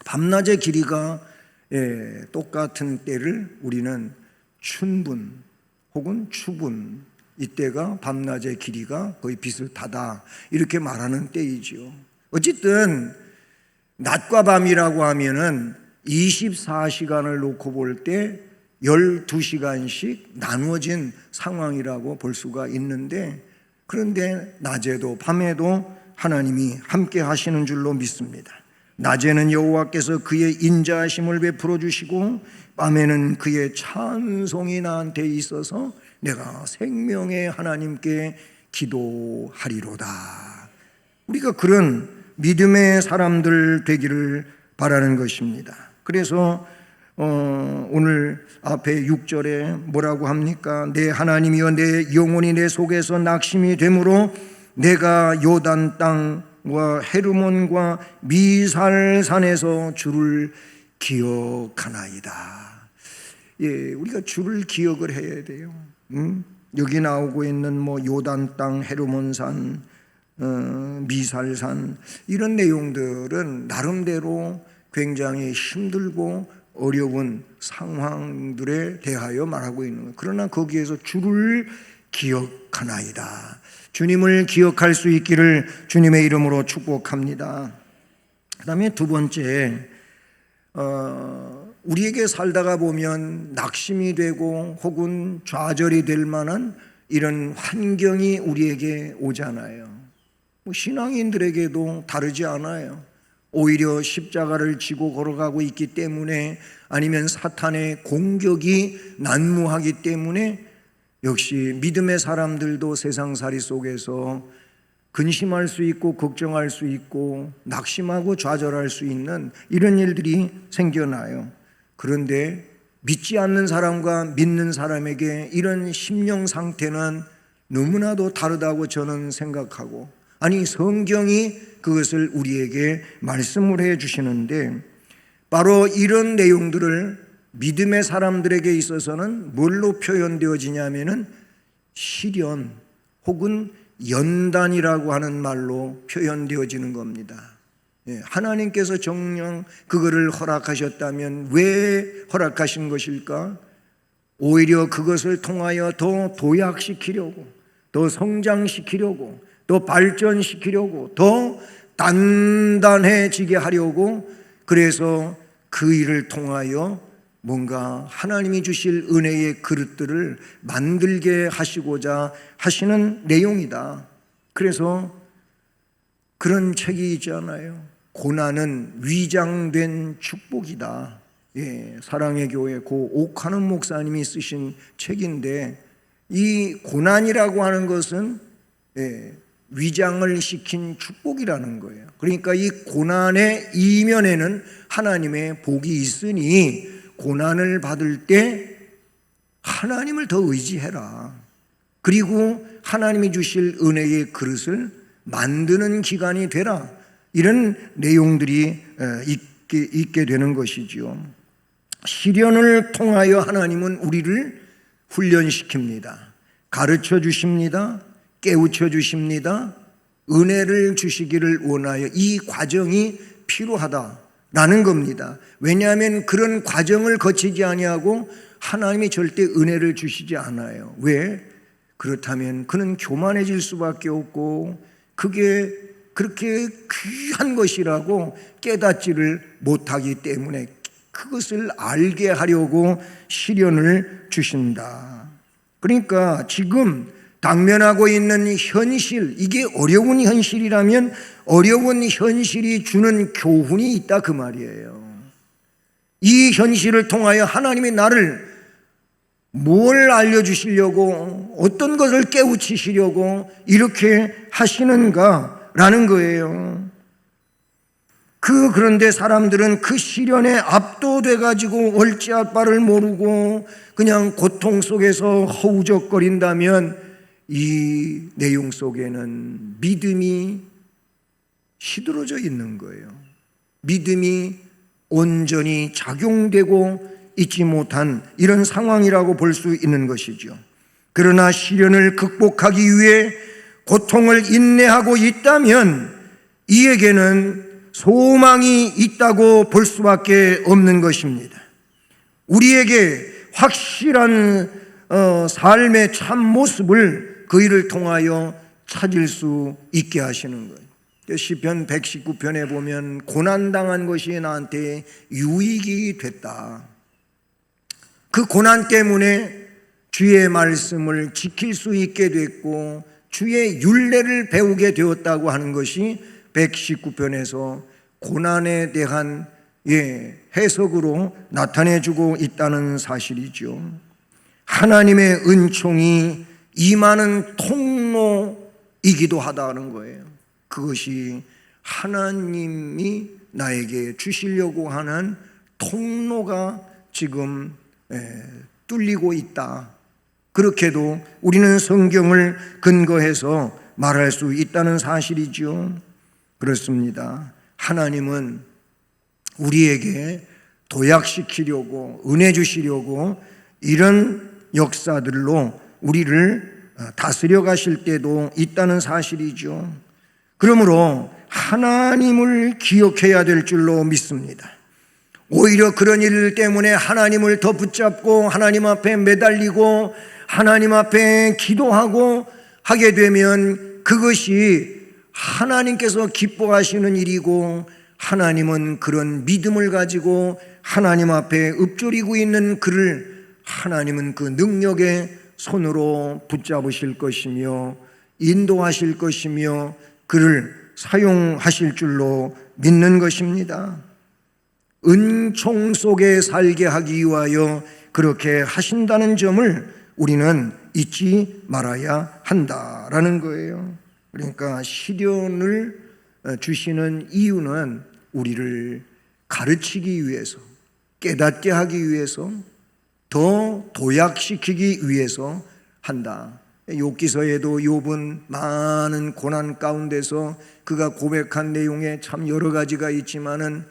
밤낮의 길이가 똑같은 때를 우리는 춘분 혹은 추분, 이때가 밤낮의 길이가 거의 비슷하다 이렇게 말하는 때이지요. 어쨌든 낮과 밤이라고 하면은 24시간을 놓고 볼 때 12시간씩 나누어진 상황이라고 볼 수가 있는데, 그런데 낮에도 밤에도 하나님이 함께 하시는 줄로 믿습니다. 낮에는 여호와께서 그의 인자하심을 베풀어 주시고 밤에는 그의 찬송이 나한테 있어서 내가 생명의 하나님께 기도하리로다. 우리가 그런 믿음의 사람들 되기를 바라는 것입니다. 그래서 오늘 앞에 6절에 뭐라고 합니까? 내 하나님이여 내 영혼이 내 속에서 낙심이 되므로 내가 요단 땅과 헤르몬과 미살산에서 주를 기억하나이다. 예, 우리가 주를 기억을 해야 돼요. 여기 나오고 있는 뭐 요단 땅, 헤르몬산, 미살산 이런 내용들은 나름대로 굉장히 힘들고 어려운 상황들에 대하여 말하고 있는 거예요. 그러나 거기에서 주를 기억하나이다. 주님을 기억할 수 있기를 주님의 이름으로 축복합니다. 그 다음에 두 번째, 우리에게 살다가 보면 낙심이 되고 혹은 좌절이 될 만한 이런 환경이 우리에게 오잖아요. 신앙인들에게도 다르지 않아요. 오히려 십자가를 지고 걸어가고 있기 때문에 아니면 사탄의 공격이 난무하기 때문에 역시 믿음의 사람들도 세상살이 속에서 근심할 수 있고 걱정할 수 있고 낙심하고 좌절할 수 있는 이런 일들이 생겨나요. 그런데 믿지 않는 사람과 믿는 사람에게 이런 심령 상태는 너무나도 다르다고 저는 생각하고, 아니 성경이 그것을 우리에게 말씀을 해 주시는데, 바로 이런 내용들을 믿음의 사람들에게 있어서는 뭘로 표현되어지냐면은 시련 혹은 연단이라고 하는 말로 표현되어지는 겁니다. 하나님께서 정녕 그거를 허락하셨다면 왜 허락하신 것일까? 오히려 그것을 통하여 더 도약시키려고, 더 성장시키려고, 더 발전시키려고, 더 단단해지게 하려고, 그래서 그 일을 통하여 뭔가 하나님이 주실 은혜의 그릇들을 만들게 하시고자 하시는 내용이다. 그래서 그런 책이 있잖아요. 고난은 위장된 축복이다. 예, 사랑의 교회 고 옥하는 목사님이 쓰신 책인데, 이 고난이라고 하는 것은 위장을 시킨 축복이라는 거예요. 그러니까 이 고난의 이면에는 하나님의 복이 있으니 고난을 받을 때 하나님을 더 의지해라. 그리고 하나님이 주실 은혜의 그릇을 만드는 기간이 되라. 이런 내용들이 있게 되는 것이죠. 시련을 통하여 하나님은 우리를 훈련시킵니다. 가르쳐 주십니다. 깨우쳐 주십니다. 은혜를 주시기를 원하여 이 과정이 필요하다라는 겁니다. 왜냐하면 그런 과정을 거치지 아니하고 하나님이 절대 은혜를 주시지 않아요. 왜? 그렇다면 그는 교만해질 수밖에 없고 그게 그렇게 귀한 것이라고 깨닫지를 못하기 때문에 그것을 알게 하려고 시련을 주신다. 그러니까 지금 당면하고 있는 현실, 이게 어려운 현실이라면 어려운 현실이 주는 교훈이 있다 그 말이에요. 이 현실을 통하여 하나님이 나를 뭘 알려주시려고, 어떤 것을 깨우치시려고 이렇게 하시는가라는 거예요. 그런데 사람들은 그 시련에 압도돼가지고 얼찌할 바를 모르고 그냥 고통 속에서 허우적거린다면 이 내용 속에는 믿음이 시들어져 있는 거예요. 믿음이 온전히 작용되고 있지 못한 이런 상황이라고 볼 수 있는 것이죠. 그러나 시련을 극복하기 위해 고통을 인내하고 있다면 이에게는 소망이 있다고 볼 수밖에 없는 것입니다. 우리에게 확실한 삶의 참 모습을 그 일을 통하여 찾을 수 있게 하시는 거예요. 시편 119편에 보면 고난당한 것이 나한테 유익이 됐다. 그 고난 때문에 주의 말씀을 지킬 수 있게 됐고 주의 율례를 배우게 되었다고 하는 것이 119편에서 고난에 대한 해석으로 나타내주고 있다는 사실이죠. 하나님의 은총이 임하는 통로이기도 하다는 거예요. 그것이 하나님이 나에게 주시려고 하는 통로가 지금 뚫리고 있다. 그렇게도 우리는 성경을 근거해서 말할 수 있다는 사실이죠. 그렇습니다. 하나님은 우리에게 도약시키려고, 은혜 주시려고 이런 역사들로 우리를 다스려 가실 때도 있다는 사실이죠. 그러므로 하나님을 기억해야 될 줄로 믿습니다. 오히려 그런 일 때문에 하나님을 더 붙잡고 하나님 앞에 매달리고 하나님 앞에 기도하고 하게 되면 그것이 하나님께서 기뻐하시는 일이고, 하나님은 그런 믿음을 가지고 하나님 앞에 읊조리고 있는 그를 하나님은 그 능력의 손으로 붙잡으실 것이며 인도하실 것이며 그를 사용하실 줄로 믿는 것입니다. 은총 속에 살게 하기 위하여 그렇게 하신다는 점을 우리는 잊지 말아야 한다라는 거예요. 그러니까 시련을 주시는 이유는 우리를 가르치기 위해서, 깨닫게 하기 위해서, 더 도약시키기 위해서 한다. 욥기서에도 욥은 많은 고난 가운데서 그가 고백한 내용에 참 여러 가지가 있지만은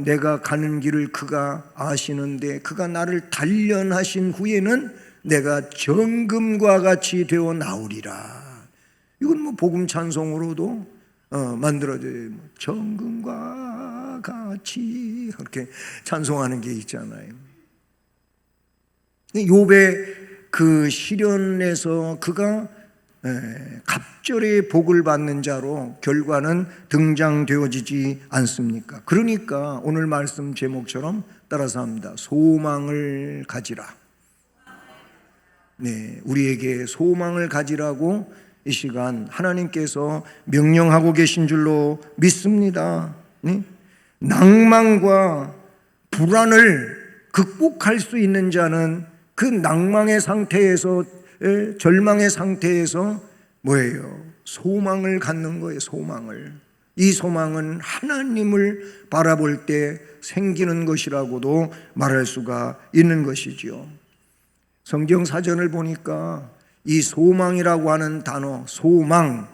내가 가는 길을 그가 아시는데 그가 나를 단련하신 후에는 내가 정금과 같이 되어 나오리라. 이건 뭐 복음 찬송으로도 만들어져요. 정금과 같이 그렇게 찬송하는 게 있잖아요. 욥의 그 시련에서 그가 갑절의 복을 받는 자로 결과는 등장되어지지 않습니까? 그러니까 오늘 말씀 제목처럼 따라서 합니다. 소망을 가지라. 네, 우리에게 소망을 가지라고 이 시간 하나님께서 명령하고 계신 줄로 믿습니다. 네? 낭만과 불안을 극복할 수 있는 자는 그 낭망의 상태에서, 절망의 상태에서 뭐예요? 소망을 갖는 거예요. 소망을. 이 소망은 하나님을 바라볼 때 생기는 것이라고도 말할 수가 있는 것이죠. 성경 사전을 보니까 이 소망이라고 하는 단어, 소망,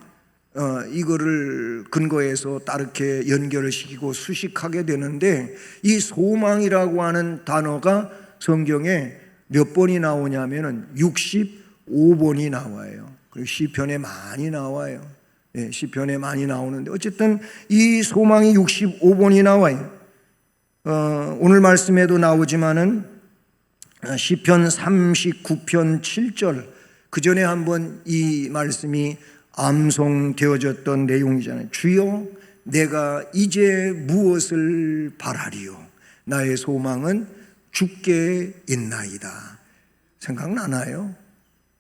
이거를 근거해서 따르게 연결을 시키고 수식하게 되는데, 이 소망이라고 하는 단어가 성경에 몇 번이 나오냐면은 65번이 나와요. 그리고 시편에 많이 나와요. 네, 시편에 많이 나오는데 어쨌든 이 소망이 65번이 나와요. 오늘 말씀에도 나오지만은 시편 39편 7절, 그 전에 한번 이 말씀이 암송되어졌던 내용이잖아요. 주여 내가 이제 무엇을 바라리요? 나의 소망은 주께 있나이다. 생각나나요?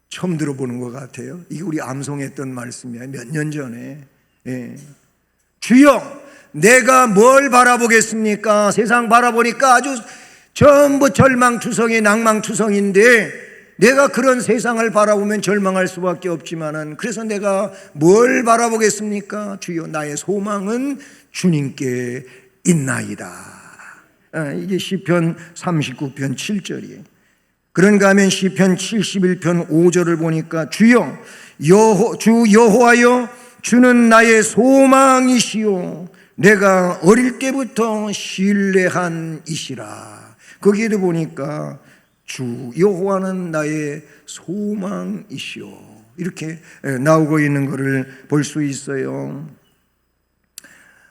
처음 들어보는 것 같아요. 이게 우리 암송했던 말씀이에요. 몇 년 전에. 예. 주여 내가 뭘 바라보겠습니까? 세상 바라보니까 아주 전부 절망투성이 낭망투성인데 내가 그런 세상을 바라보면 절망할 수밖에 없지만은, 그래서 내가 뭘 바라보겠습니까? 주여 나의 소망은 주님께 있나이다. 이게 시편 39편 7절이에요. 그런가 하면 시편 71편 5절을 보니까 주여 주 여호와여 주는 나의 소망이시요 내가 어릴 때부터 신뢰한 이시라. 거기에도 보니까 주 여호와는 나의 소망이시오, 이렇게 나오고 있는 것을 볼 수 있어요.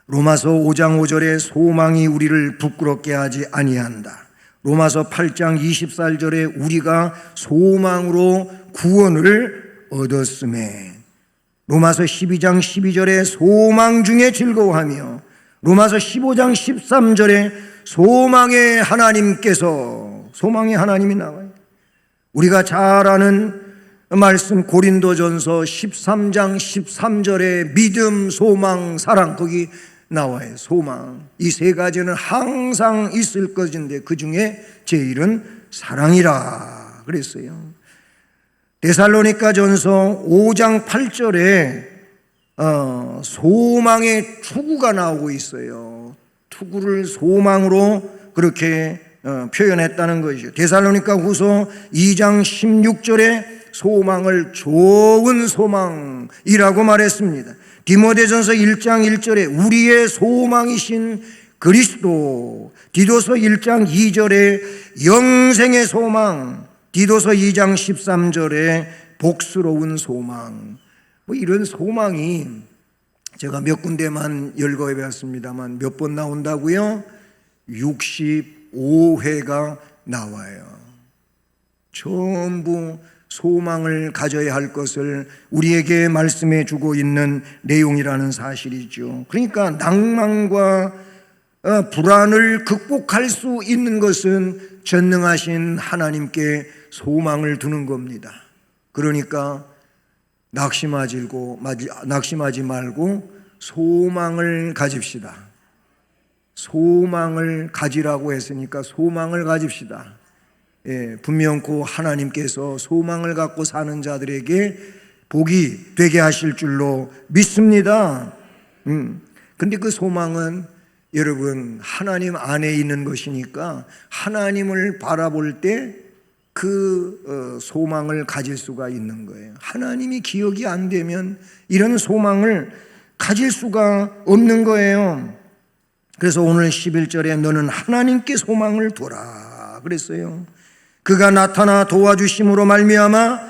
로마서 5장 5절에 소망이 우리를 부끄럽게 하지 아니한다. 로마서 8장 24절에 우리가 소망으로 구원을 얻었음에, 로마서 12장 12절에 소망 중에 즐거워하며, 로마서 15장 13절에 소망의 하나님께서, 소망의 하나님이 나와요. 우리가 잘 아는 말씀 고린도전서 13장 13절에 믿음, 소망, 사랑, 거기 나와요. 소망. 이 세 가지는 항상 있을 것인데 그 중에 제일은 사랑이라 그랬어요. 데살로니가전서 5장 8절에 소망의 투구가 나오고 있어요. 투구를 소망으로 그렇게 표현했다는 것이죠. 데살로니가 후서 2장 16절에 소망을 좋은 소망이라고 말했습니다. 디모데전서 1장 1절에 우리의 소망이신 그리스도, 디도서 1장 2절에 영생의 소망, 디도서 2장 13절에 복스러운 소망. 이런 소망이 제가 몇 군데만 열거해 봤습니다만 몇 번 나온다고요? 65회가 나와요. 전부 소망을 가져야 할 것을 우리에게 말씀해 주고 있는 내용이라는 사실이죠. 그러니까 낭만과 불안을 극복할 수 있는 것은 전능하신 하나님께 소망을 두는 겁니다. 그러니까 낙심하지 말고 소망을 가집시다. 소망을 가지라고 했으니까 소망을 가집시다. 분명코 하나님께서 소망을 갖고 사는 자들에게 복이 되게 하실 줄로 믿습니다. 근데 그 소망은 여러분 하나님 안에 있는 것이니까 하나님을 바라볼 때 그 소망을 가질 수가 있는 거예요. 하나님이 기억이 안 되면 이런 소망을 가질 수가 없는 거예요. 그래서 오늘 11절에 너는 하나님께 소망을 둬라 그랬어요. 그가 나타나 도와주심으로 말미암아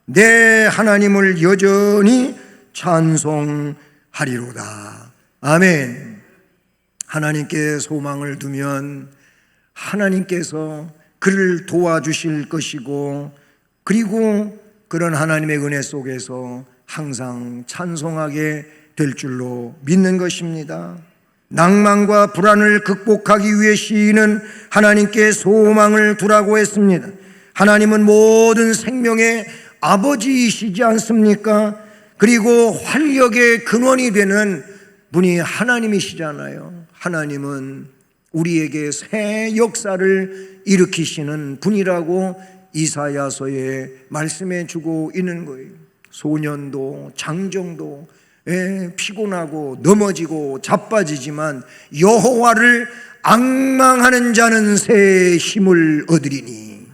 내 하나님을 여전히 찬송하리로다. 아멘. 하나님께 소망을 두면 하나님께서 그를 도와주실 것이고, 그리고 그런 하나님의 은혜 속에서 항상 찬송하게 될 줄로 믿는 것입니다. 낭만과 불안을 극복하기 위해 시인은 하나님께 소망을 두라고 했습니다. 하나님은 모든 생명의 아버지이시지 않습니까? 그리고 활력의 근원이 되는 분이 하나님이시잖아요. 하나님은 우리에게 새 역사를 일으키시는 분이라고 이사야서에 말씀해 주고 있는 거예요. 소년도 장정도 피곤하고 넘어지고 자빠지지만 여호와를 앙망하는 자는 새 힘을 얻으리니.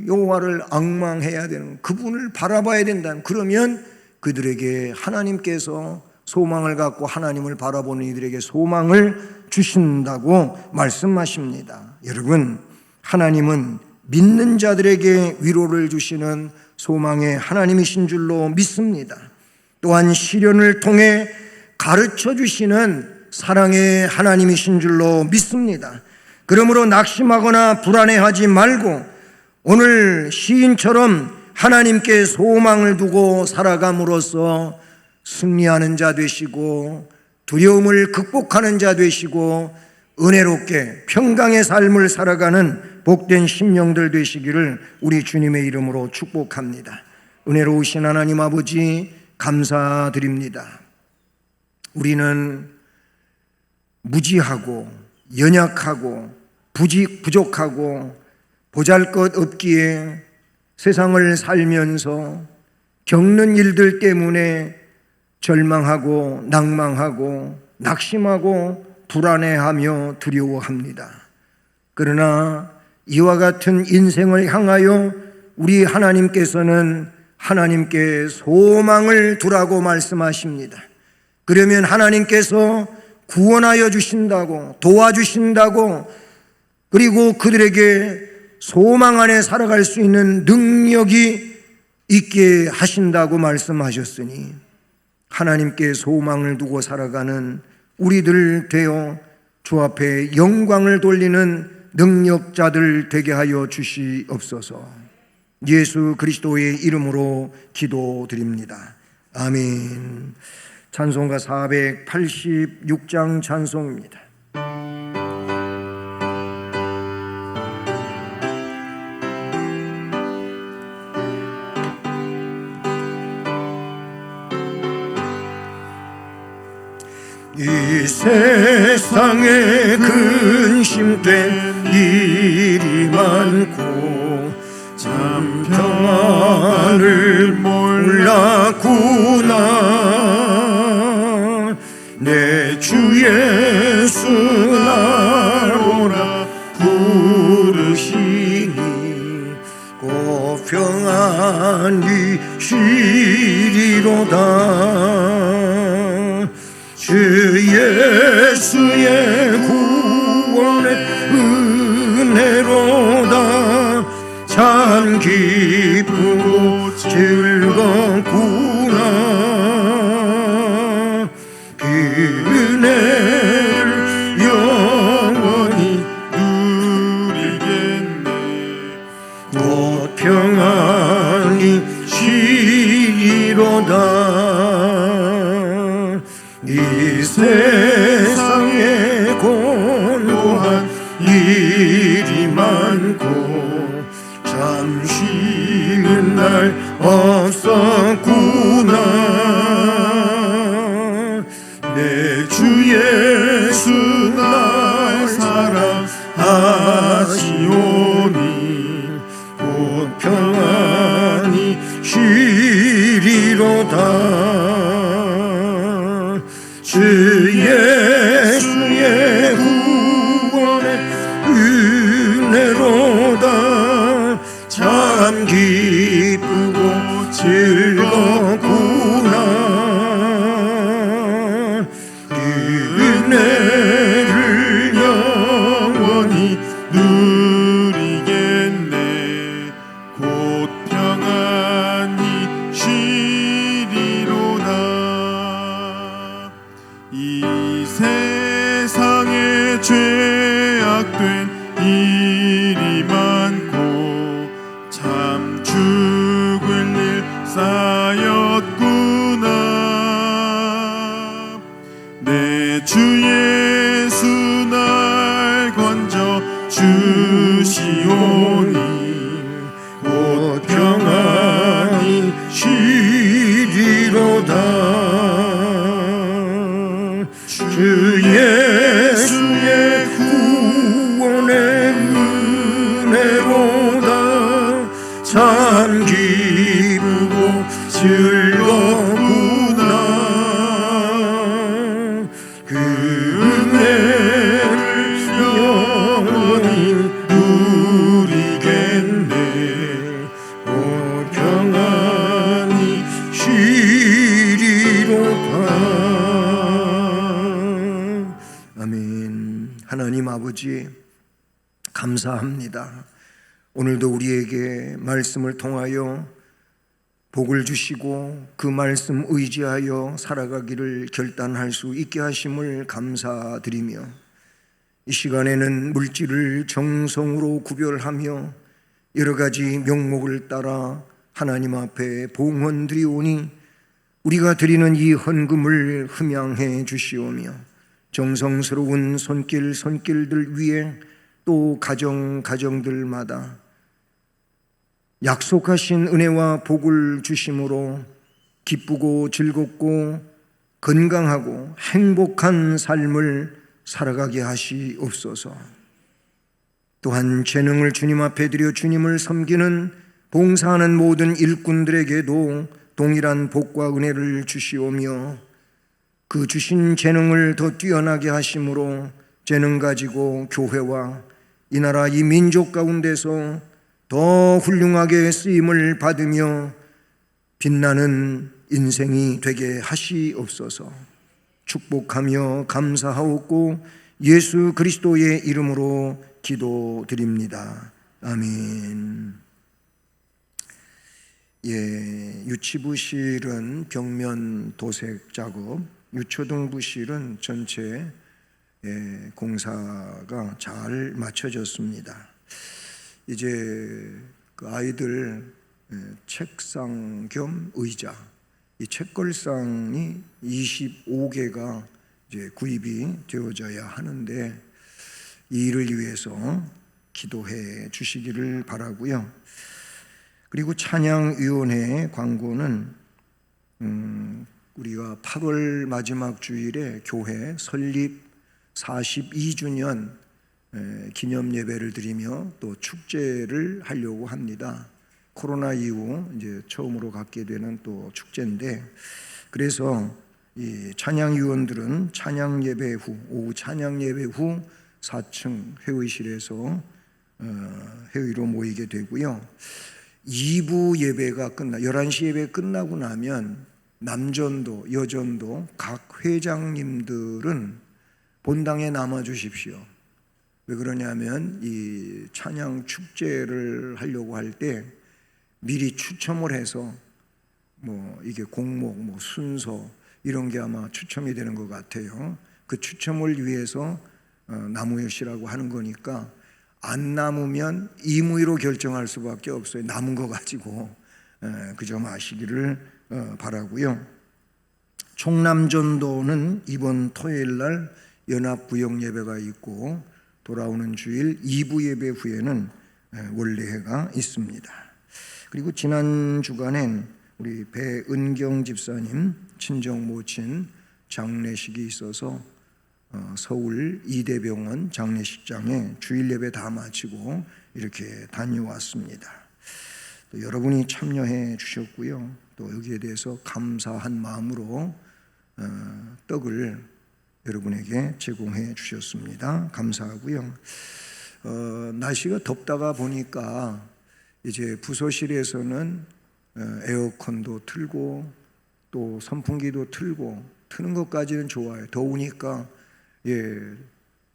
여호와를 앙망해야 되는, 그분을 바라봐야 된다는, 그러면 그들에게 하나님께서 소망을 갖고 하나님을 바라보는 이들에게 소망을 주신다고 말씀하십니다. 여러분, 하나님은 믿는 자들에게 위로를 주시는 소망의 하나님이신 줄로 믿습니다. 또한 시련을 통해 가르쳐 주시는 사랑의 하나님이신 줄로 믿습니다. 그러므로 낙심하거나 불안해하지 말고 오늘 시인처럼 하나님께 소망을 두고 살아감으로써 승리하는 자 되시고 두려움을 극복하는 자 되시고 은혜롭게 평강의 삶을 살아가는 복된 심령들 되시기를 우리 주님의 이름으로 축복합니다. 은혜로우신 하나님 아버지 감사드립니다. 우리는 무지하고 연약하고 부족하고 보잘것없기에 세상을 살면서 겪는 일들 때문에 절망하고 낭망하고 낙심하고 불안해하며 두려워합니다. 그러나 이와 같은 인생을 향하여 우리 하나님께서는 하나님께 소망을 두라고 말씀하십니다. 그러면 하나님께서 구원하여 주신다고, 도와주신다고, 그리고 그들에게 소망 안에 살아갈 수 있는 능력이 있게 하신다고 말씀하셨으니 하나님께 소망을 두고 살아가는 우리들 되어 주 앞에 영광을 돌리는 능력자들 되게 하여 주시옵소서. 예수 그리스도의 이름으로 기도드립니다. 아멘. 찬송가 486장 찬송입니다. 이 세상에 근심된 일이 많고 참 평안을 몰랐구나. 내 주 예수 나로라 이시리로다. 주 예수의 구원의 은혜로다. 참 기쁘고 즐겁구나. 그 은혜를 영원히 누리겠네. 곧 평안히 쉬리로다. 이 세상에 곤고한 일이 많고 참 쉬는 날 없었구나. 내 주 예수 날 사랑하시오니 곧 평안히 쉬리로다. 주 예수의 구원의 은혜로다. 참 기쁘고 즐겁구나. 그 은혜를 영원히 누리겠네. 곧 평안히 쉬리로다. 이 세상에 죄악된 일이 많고 참 죽을 일 쌓였구나. 내 주 예수 날 건져 주시오니 곧 평안히 쉬리로다. 주 예수의 구원의 은혜로다. 참 기쁘고 즐겁구나. 그 은혜를 영원히 누리겠네. 곧 평안히 쉬리로다. 아멘. 하나님 아버지 감사합니다. 오늘도 우리에게 말씀을 통하여 복을 주시고 그 말씀 의지하여 살아가기를 결단할 수 있게 하심을 감사드리며, 이 시간에는 물질을 정성으로 구별하며 여러 가지 명목을 따라 하나님 앞에 봉헌드리오니 우리가 드리는 이 헌금을 흠양해 주시오며, 정성스러운 손길들 위에 또 가정들마다 약속하신 은혜와 복을 주심으로 기쁘고 즐겁고 건강하고 행복한 삶을 살아가게 하시옵소서. 또한 재능을 주님 앞에 드려 주님을 섬기는 봉사하는 모든 일꾼들에게도 동일한 복과 은혜를 주시오며, 그 주신 재능을 더 뛰어나게 하심으로 재능 가지고 교회와 이 나라 이 민족 가운데서 더 훌륭하게 쓰임을 받으며 빛나는 인생이 되게 하시옵소서. 축복하며 감사하옵고 예수 그리스도의 이름으로 기도드립니다. 아멘. 유치부실은 벽면 도색 작업, 유초등부실은 전체 공사가 잘 마쳐졌습니다. 이제 그 아이들 책상 겸 의자, 이 책걸상이 25개가 이제 구입이 되어져야 하는데, 이 일을 위해서 기도해 주시기를 바라고요. 그리고 찬양위원회 광고는 우리가 8월 마지막 주일에 교회 설립 42주년 기념 예배를 드리며 또 축제를 하려고 합니다. 코로나 이후 이제 처음으로 갖게 되는 또 축제인데, 그래서 이 찬양위원들은 찬양 예배 후, 오후 찬양 예배 후 4층 회의실에서 회의로 모이게 되고요. 2부 예배가 11시 예배 끝나고 나면 남전도, 여전도 각 회장님들은 본당에 남아 주십시오. 왜 그러냐면 이 찬양 축제를 하려고 할 때 미리 추첨을 해서 이게 곡목, 순서 이런 게 아마 추첨이 되는 것 같아요. 그 추첨을 위해서 남으시라고 하는 거니까 안 남으면 임의로 결정할 수밖에 없어요. 남은 거 가지고 그 점 아시기를 바라고요. 총남전도는 이번 토요일 날 연합부역 예배가 있고 돌아오는 주일 2부 예배 후에는 원례회가 있습니다. 그리고 지난 주간엔 우리 배은경 집사님 친정 모친 장례식이 있어서 서울 이대병원 장례식장에 주일 예배 다 마치고 이렇게 다녀왔습니다. 또 여러분이 참여해 주셨고요. 또 여기에 대해서 감사한 마음으로 떡을 여러분에게 제공해 주셨습니다. 감사하고요. 날씨가 덥다가 보니까 이제 부서실에서는 에어컨도 틀고 또 선풍기도 틀고 트는 것까지는 좋아요. 더우니까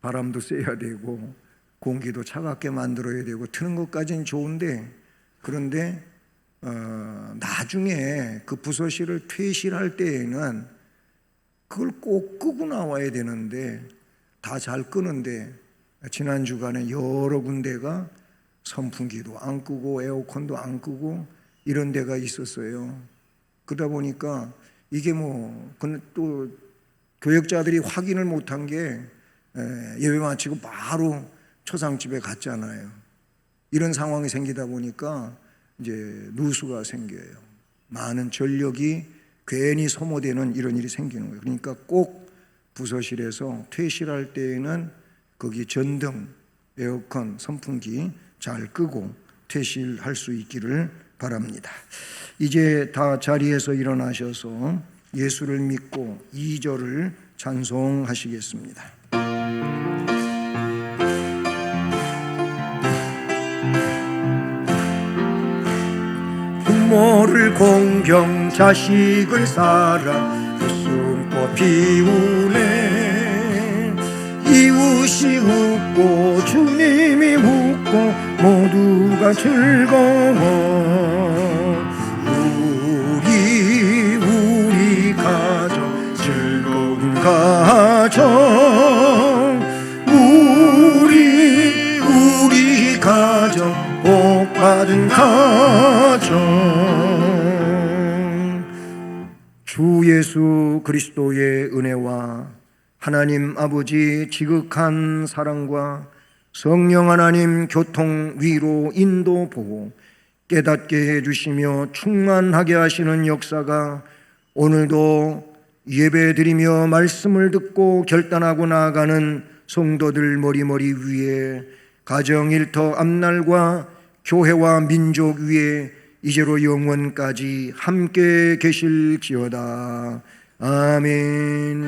바람도 쐬야 되고 공기도 차갑게 만들어야 되고 트는 것까지는 좋은데, 그런데 나중에 그 부서실을 퇴실할 때에는 그걸 꼭 끄고 나와야 되는데 다 잘 끄는데 지난 주간에 여러 군데가 선풍기도 안 끄고 에어컨도 안 끄고 이런 데가 있었어요. 그러다 보니까 이게 또 교역자들이 확인을 못한 게 예배 마치고 바로 초상집에 갔잖아요. 이런 상황이 생기다 보니까 이제 누수가 생겨요. 많은 전력이 괜히 소모되는 이런 일이 생기는 거예요. 그러니까 꼭 부서실에서 퇴실할 때에는 거기 전등, 에어컨, 선풍기 잘 끄고 퇴실할 수 있기를 바랍니다. 이제 다 자리에서 일어나셔서 예수를 믿고 2절을 찬송하시겠습니다. 부모를 공경 자식을 사랑 웃음꽃 피우네. 이웃이 웃고 주님이 웃고 모두가 즐거워. 우리 가정 즐거운 가정, 우리 가정 복받은 가정. 주 예수 그리스도의 은혜와 하나님 아버지 지극한 사랑과 성령 하나님 교통, 위로, 인도, 보호 깨닫게 해주시며 충만하게 하시는 역사가 오늘도 예배드리며 말씀을 듣고 결단하고 나아가는 성도들 머리머리 위에, 가정 일터 앞날과 교회와 민족 위에 이제로 영원까지 함께 계실지어다. 아멘.